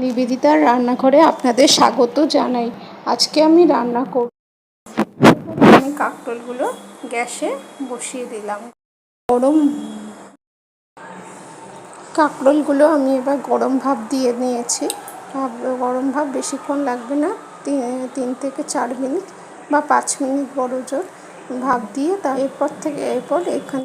নিবেদিতার রান্নাঘরে আপনাদের স্বাগত জানাই। আজকে আমি রান্না করব। আমি কাঁকরোলগুলো গ্যাসে বসিয়ে দিলাম। কাঁকরোলগুলো আমি এবার গরম ভাপ দিয়ে নিয়েছি। গরম ভাপ বেশিক্ষণ লাগবে না, 3 থেকে 4 মিনিট বা 5 মিনিট বড় জোর ভাপ দিয়ে এরপর এখান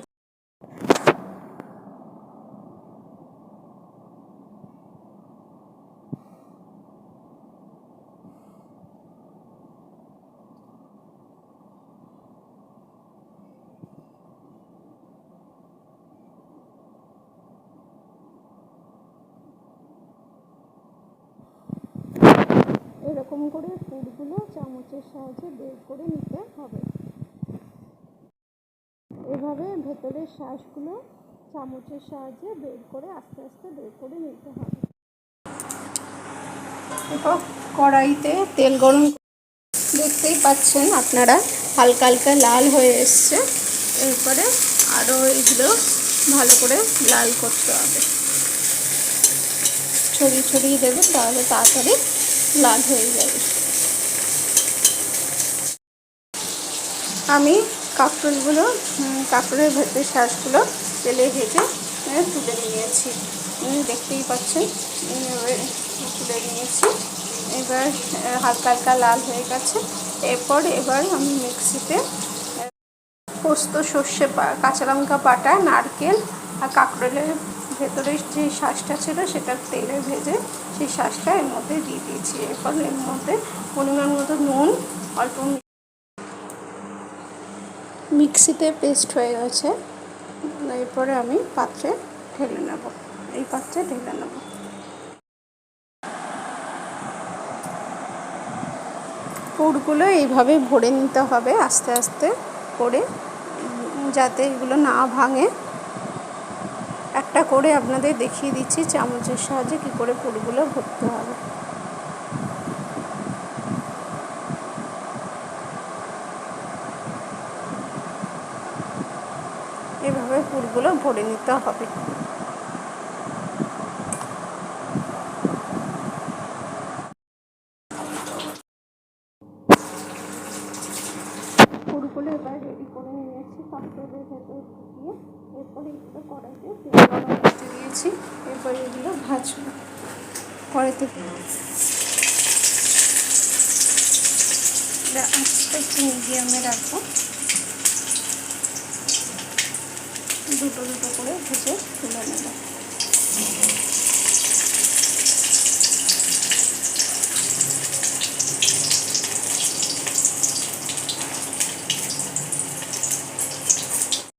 এরকম করে পুরগুলো চামচের সাহায্যে বের করে নিতে হবে। এভাবে ভেতরের শ্বাসগুলো চামচের সাহায্যে বের করে আস্তে আস্তে বের করে নিতে হবে। এরপর কড়াইতে তেল গরম, দেখতেই পাচ্ছেন আপনারা হালকা হালকা লাল হয়ে এসছে। এরপরে আরও এগুলো ভালো করে লাল করতে হবে, ছড়িয়ে ছড়িয়ে দেবেন, তাহলে তাড়াতাড়ি লাল হয়ে যাবে। আমি কাঁকরোলের ভেতরের শ্বাসগুলো তেলে ভেজে তুলে নিয়েছি, দেখতেই পাচ্ছেন। তুলে নিয়েছি, এবার হালকা হালকা লাল হয়ে গেছে। এবার আমি মিক্সিতে পোস্ত, সর্ষে, কাঁচা লঙ্কা বাটা, নারকেল আর কাঁকরোলের ভেতরে যে শ্বাসটা ছিল সেটা তেলে ভেজে সেই শ্বাসটা এর মধ্যে দিয়ে দিয়েছি। এরপর এর মধ্যে পরিমাণ মতো নুন, অল্প মিক্সিতে পেস্ট হয়ে গেছে। এরপরে আমি এই পাত্রে ঢেলে নেব। পুরগুলো এইভাবে ভরে নিতে হবে আস্তে আস্তে করে, যাতে এগুলো না ভাঙে। একটা করে আপনাদের দেখিয়ে দিচ্ছি চামচের সাহায্যে কী করে পুরগুলো ভরতে হবে। এভাবে পুরগুলো ভরে নিতে হবে। পুরগুলো এবার রেডি করে নিয়েছি কাঁকরোলের ভেতর দিয়ে। এরপরে এগুলো কড়াইতে তেল গরম করতে দিয়েছি। এরপরে এগুলো ভাজবো কড়াইতে। আঁচটা একটু মিডিয়ামে রাখবো, দুটো করে ভেজে তুলে নেব।